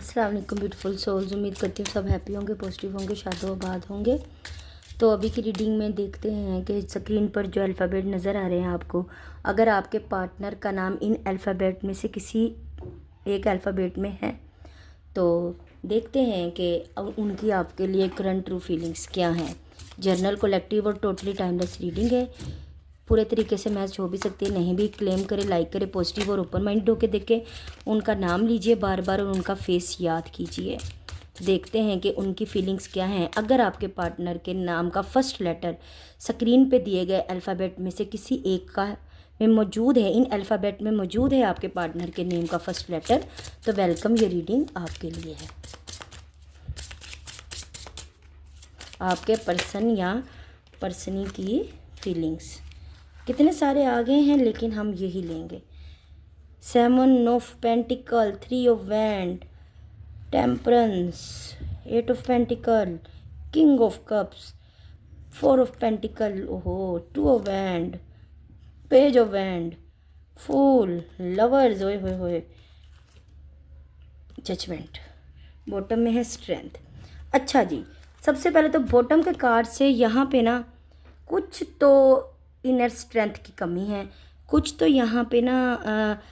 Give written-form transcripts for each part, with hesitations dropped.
अस्सलाम वालेकुम beautiful souls. उम्मीद करती हूँ सब हैप्पी होंगे, पॉजिटिव होंगे, शादोआबाद होंगे। तो अभी की रीडिंग में देखते हैं कि स्क्रीन पर जो अल्फ़ाबेट नज़र आ रहे हैं आपको, अगर आपके पार्टनर का नाम इन अल्फ़ाबेट में से किसी एक अल्फ़ाबेट में है तो देखते हैं कि उनकी आपके लिए करंट ट्रू फीलिंग्स क्या हैं। जर्नल, कलेक्टिव और टोटली टाइमलेस रीडिंग है। पूरे तरीके से मैच हो भी सकती है, नहीं भी। क्लेम करें, लाइक करें, पॉजिटिव और ओपन माइंड होकर देखें। उनका नाम लीजिए बार बार और उनका फेस याद कीजिए। देखते हैं कि उनकी फीलिंग्स क्या हैं। अगर आपके पार्टनर के नाम का फर्स्ट लेटर स्क्रीन पे दिए गए अल्फ़ाबेट में से किसी एक का में मौजूद है, इन अल्फ़ाबेट में मौजूद है आपके पार्टनर के नेम का फर्स्ट लेटर, तो वेलकम, ये रीडिंग आपके लिए है। आपके पर्सन या पर्सनी की फीलिंग्स कितने सारे आ गए हैं, लेकिन हम यही लेंगे। 7 of pentacle, 3 of wand, temperance, 8 of pentacle, king of cups, 4 of pentacle, ओहो, 2 of wand, page of wand, fool, lovers, ओए होए होए, जजमेंट। बॉटम में है स्ट्रेंथ। अच्छा जी, सबसे पहले तो बॉटम के कार्ड से यहाँ पे ना कुछ तो इनर स्ट्रेंथ की कमी है, कुछ तो यहाँ पे ना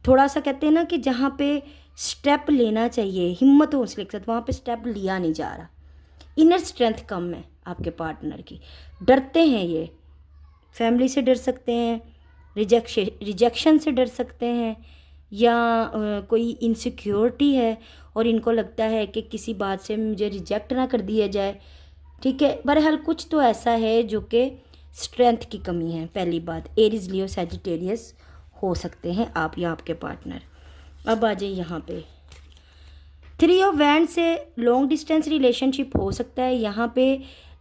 थोड़ा सा कहते हैं ना कि जहाँ पे स्टेप लेना चाहिए, हिम्मत हौसले के साथ, वहाँ पे स्टेप लिया नहीं जा रहा। इनर स्ट्रेंथ कम है आपके पार्टनर की, डरते हैं ये। फैमिली से डर सकते हैं, रिजेक्शन से डर सकते हैं, या कोई इनसिक्योरिटी है और इनको लगता है कि किसी बात से मुझे रिजेक्ट ना कर दिया जाए। ठीक है, बहरहाल कुछ तो ऐसा है जो कि स्ट्रेंथ की कमी है। पहली बात, एरीज, लियो, सैजिटेरियस हो सकते हैं आप या आपके पार्टनर। अब आ जाइए यहाँ पे 3 ऑफ वैंड से लॉन्ग डिस्टेंस रिलेशनशिप हो सकता है यहाँ पे।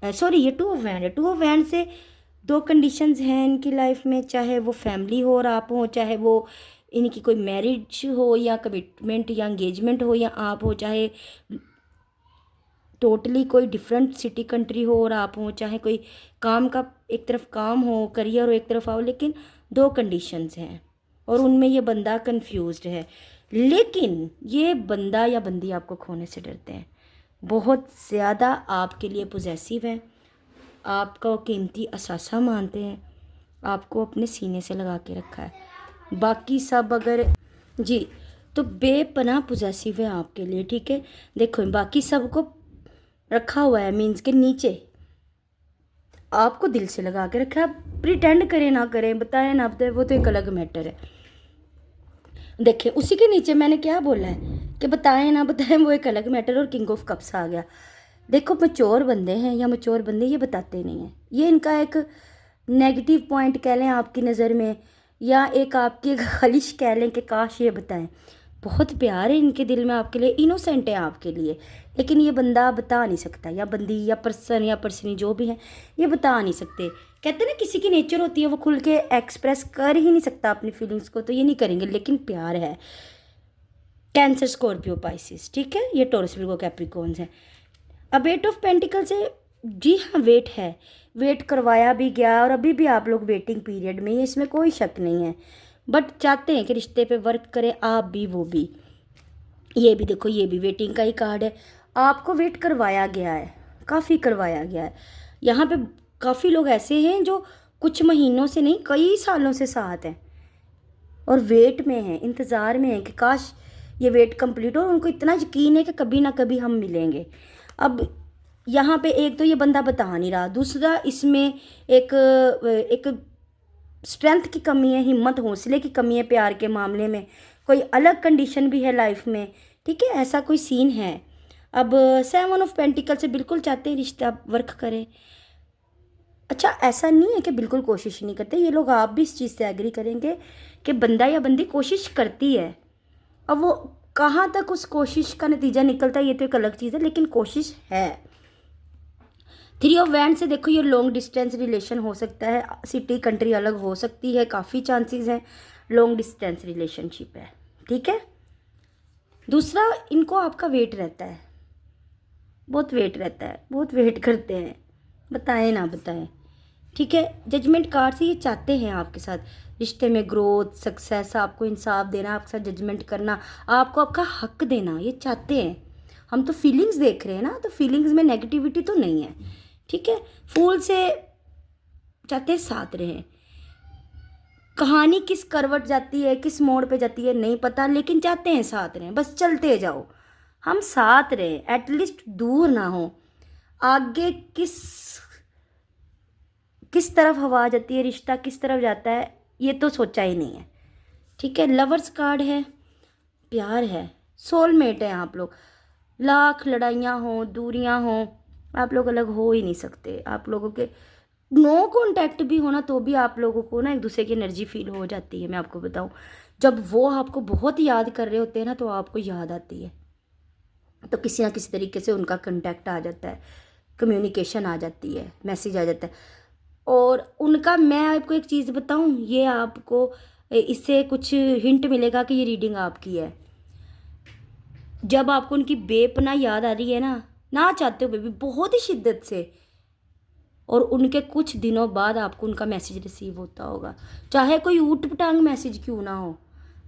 सॉरी, ये 2 ऑफ वैंड है। 2 ऑफ वैंड से दो कंडीशंस हैं इनकी लाइफ में, चाहे वो फैमिली हो और आप हो, चाहे वो इनकी कोई मैरिज हो या कमिटमेंट या एंगेजमेंट हो या आप हो, चाहे टोटली कोई डिफरेंट सिटी कंट्री हो और आप हो, चाहे कोई काम का एक तरफ काम हो, करियर हो एक तरफ आओ, लेकिन दो कंडीशंस हैं और उनमें ये बंदा कंफ्यूज्ड है। लेकिन ये बंदा या बंदी आपको खोने से डरते हैं, बहुत ज़्यादा आपके लिए पॉजेसिव है, आपका कीमती असासा मानते हैं, आपको अपने सीने से लगा के रखा है। बाकी सब अगर जी तो बेपनाह पॉजेसिव है आपके लिए। ठीक है, देखो बाकी सबको रखा हुआ है, मीन्स के नीचे, आपको दिल से लगा के रखा है। प्रिटेंड करें ना करें, बताएं ना बताएं, वो तो एक अलग मैटर है। देखिए उसी के नीचे मैंने क्या बोला है कि बताएं ना बताएं, वो एक अलग मैटर, और किंग ऑफ कप्स आ गया। देखो मच्योर बंदे हैं या मच्योर बंदे ये बताते नहीं हैं, ये इनका एक नेगेटिव पॉइंट कह लें आपकी नज़र में, या एक आपकी एक खलिश कह लें कि काश ये बताएं। बहुत प्यार है इनके दिल में आपके लिए, इनोसेंट है आपके लिए, लेकिन ये बंदा बता नहीं सकता, या बंदी या पर्सन या पर्सनी जो भी है ये बता नहीं सकते। कहते हैं ना किसी की नेचर होती है वो खुल के एक्सप्रेस कर ही नहीं सकता अपनी फीलिंग्स को, तो ये नहीं करेंगे, लेकिन प्यार है। कैंसर, स्कॉर्पियो, पाइसिस, ठीक है, ये टॉरस, विर्गो, कैप्रिकॉर्न्स है। अब 8 ऑफ पेंटिकल से जी हाँ वेट है, वेट करवाया भी गया और अभी भी आप लोग वेटिंग पीरियड में ही, इसमें कोई शक नहीं है, बट चाहते हैं कि रिश्ते पे वर्क करें आप भी वो भी। ये भी देखो, ये भी वेटिंग का ही कार्ड है, आपको वेट करवाया गया है, काफ़ी करवाया गया है। यहाँ पे काफ़ी लोग ऐसे हैं जो कुछ महीनों से नहीं कई सालों से साथ हैं और वेट में हैं, इंतज़ार में हैं कि काश ये वेट कंप्लीट हो, और उनको इतना यकीन है कि कभी ना कभी हम मिलेंगे। अब यहाँ पे एक तो ये बंदा बता नहीं रहा, दूसरा इसमें एक एक स्ट्रेंथ की कमी है, हिम्मत हौसले की कमी है प्यार के मामले में, कोई अलग कंडीशन भी है लाइफ में। ठीक है, ऐसा कोई सीन है। अब 7 ऑफ पेंटिकल से बिल्कुल चाहते हैं रिश्ता वर्क करे। अच्छा, ऐसा नहीं है कि बिल्कुल कोशिश नहीं करते ये लोग, आप भी इस चीज़ से एग्री करेंगे कि बंदा या बंदी कोशिश करती है। अब वो कहाँ तक उस कोशिश का नतीजा निकलता है ये तो एक अलग चीज़ है, लेकिन कोशिश है। 3 ऑफ वैंड से देखो ये लॉन्ग डिस्टेंस रिलेशन हो सकता है, सिटी कंट्री अलग हो सकती है, काफ़ी चांसेस हैं, लॉन्ग डिस्टेंस रिलेशनशिप है। ठीक है, दूसरा इनको आपका वेट रहता है, बहुत वेट रहता है, बहुत वेट करते हैं, बताएं ना बताएं। ठीक है। जजमेंट कार्ड से ये चाहते हैं आपके साथ रिश्ते में ग्रोथ, सक्सेस, आपको इंसाफ देना, आपके साथ जजमेंट करना, आपको आपका हक देना, ये चाहते हैं। हम तो फीलिंग्स देख रहे हैं ना, तो फीलिंग्स में नेगेटिविटी तो नहीं है, ठीक है। फूल से चाहते हैं साथ रहें। कहानी किस करवट जाती है, किस मोड़ पे जाती है नहीं पता, लेकिन चाहते हैं साथ रहें, बस चलते जाओ, हम साथ रहें, एटलीस्ट दूर ना हो। आगे किस किस तरफ हवा जाती है, रिश्ता किस तरफ जाता है, ये तो सोचा ही नहीं है, ठीक है। लवर्स कार्ड है, प्यार है, सोलमेट है आप लोग। लाख लड़ाइयाँ हों, दूरियाँ हों, आप लोग अलग हो ही नहीं सकते। आप लोगों के नो कांटेक्ट भी होना तो भी आप लोगों को ना एक दूसरे की एनर्जी फील हो जाती है। मैं आपको बताऊं, जब वो आपको बहुत याद कर रहे होते हैं ना, तो आपको याद आती है, तो किसी ना किसी तरीके से उनका कांटेक्ट आ जाता है, कम्युनिकेशन आ जाती है, मैसेज आ जाता है। और उनका, मैं आपको एक चीज़ बताऊं, ये आपको इससे कुछ हिंट मिलेगा कि ये रीडिंग आपकी है। जब आपको उनकी बेपना याद आ रही है ना चाहते हुए भी बहुत ही शिद्दत से, और उनके कुछ दिनों बाद आपको उनका मैसेज रिसीव होता होगा, चाहे कोई ऊट पटांग मैसेज क्यों ना हो,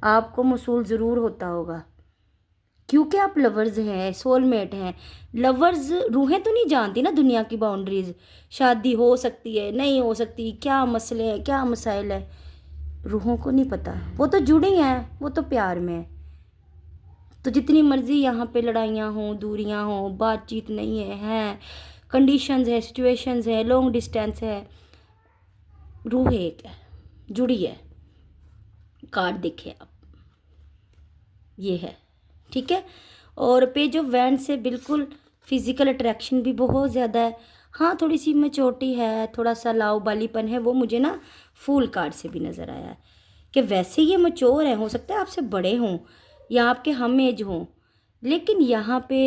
आपको मौसूल ज़रूर होता होगा, क्योंकि आप लवर्स हैं, सोलमेट हैं। लवर्स, रूहें तो नहीं जानती ना दुनिया की बाउंड्रीज, शादी हो सकती है, नहीं हो सकती, क्या मसले हैं, क्या मसाइल है, रूहों को नहीं पता। वो तो जुड़ी हैं, वो तो प्यार में है। तो जितनी मर्जी यहाँ पे लड़ाइयाँ हों, दूरियाँ हों, बातचीत नहीं है कंडीशंस है, सिचुएशंस है, लॉन्ग डिस्टेंस है, रूह एक है, जुड़ी है। कार्ड देखिए आप, ये है, ठीक है। और पेज ऑफ वैंड से बिल्कुल फिजिकल अट्रैक्शन भी बहुत ज़्यादा है। हाँ, थोड़ी सी मैच्योरिटी है, थोड़ा सा लाऊ बालीपन है, वो मुझे ना फूल कार्ड से भी नज़र आया है कि वैसे ये मैच्योर हैं, हो सकता है आपसे बड़े हों या आपके हम एज हों, लेकिन यहाँ पे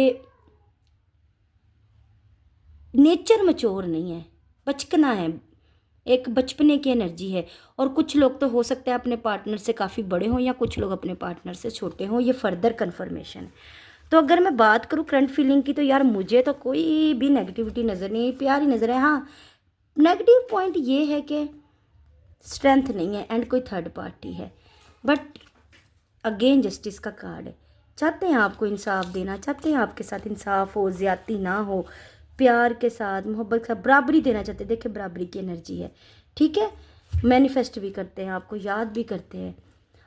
नेचर मैच्योर नहीं है, बचपना है, एक बचपने की एनर्जी है। और कुछ लोग तो हो सकता है अपने पार्टनर से काफ़ी बड़े हों या कुछ लोग अपने पार्टनर से छोटे हों, ये फर्दर कन्फर्मेशन है। तो अगर मैं बात करूँ करंट फीलिंग की, तो यार मुझे तो कोई भी नेगेटिविटी नज़र नहीं, प्यार ही नज़र है। हाँ, नेगेटिव पॉइंट ये है कि स्ट्रेंथ नहीं है एंड कोई थर्ड पार्टी है, बट अगेन जस्टिस का कार्ड है। चाहते हैं आपको इंसाफ देना, चाहते हैं आपके साथ इंसाफ हो, ज़्यादती ना हो, प्यार के साथ, मोहब्बत के साथ बराबरी देना चाहते हैं। देखिए बराबरी की एनर्जी है, ठीक है। मैनिफेस्ट भी करते हैं, आपको याद भी करते हैं।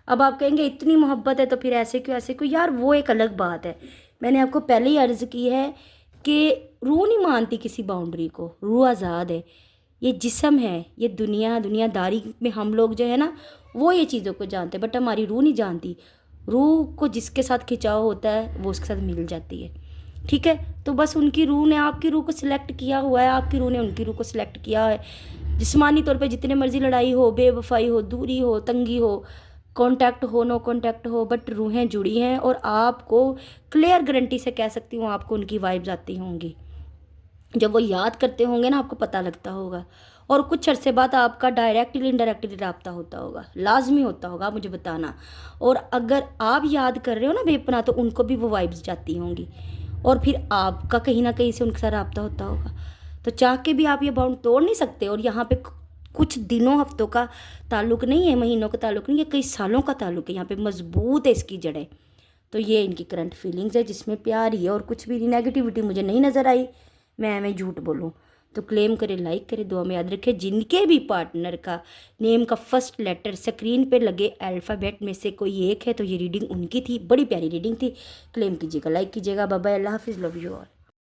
अब आप कहेंगे इतनी मोहब्बत है तो फिर ऐसे क्यों, ऐसे क्यों, यार वो एक अलग बात है। मैंने आपको पहले ही अर्ज़ की है कि रूह नहीं मानती किसी बाउंड्री को, रूह आज़ाद है। ये जिस्म है, ये दुनियादारी में हम लोग जो है ना, वो ये चीज़ों को जानते हैं, बट हमारी रूह नहीं जानती। रूह को जिसके साथ खिंचाव होता है वो उसके साथ मिल जाती है, ठीक है। तो बस उनकी रूह ने आपकी रूह को सिलेक्ट किया हुआ है, आपकी रूह ने उनकी रूह को सिलेक्ट किया है। जिस्मानी तौर पे जितने मर्जी लड़ाई हो, बेवफाई हो, दूरी हो, तंगी हो, कांटेक्ट हो, नो कांटेक्ट हो, बट रूहें जुड़ी हैं। और आपको क्लियर गारंटी से कह सकती हूँ, आपको उनकी वाइब्स आती होंगी। जब वो याद करते होंगे ना, आपको पता लगता होगा। और कुछ अरसे बाद आपका डायरेक्टली इनडायरेक्टली रब्ता होता होगा, लाजमी होता होगा, मुझे बताना। और अगर आप याद कर रहे हो ना बेपना, तो उनको भी वो वाइब्स जाती होंगी, और फिर आपका कहीं ना कहीं से उनके साथ रब्ता होता होगा। तो चाह के भी आप ये बाउंड तोड़ नहीं सकते। और यहाँ पे कुछ दिनों, हफ्तों का ताल्लुक नहीं है, महीनों का ताल्लुक नहीं है, कई सालों का ताल्लुक है। यहाँ पे मजबूत है इसकी जड़ें। तो ये इनकी करंट फीलिंग्स है, जिसमें प्यार ही है और कुछ भी नेगेटिविटी मुझे नहीं नज़र आई। मैं झूठ बोलूँ तो क्लेम करे, लाइक करे, दुआ में याद रखे। जिनके भी पार्टनर का नेम का फर्स्ट लेटर स्क्रीन पे लगे अल्फ़ाबेट में से कोई एक है, तो ये रीडिंग उनकी थी। बड़ी प्यारी रीडिंग थी। क्लेम कीजिएगा, लाइक कीजिएगा। बाय बाय, अल्लाह हाफिज़, लव यू ऑल।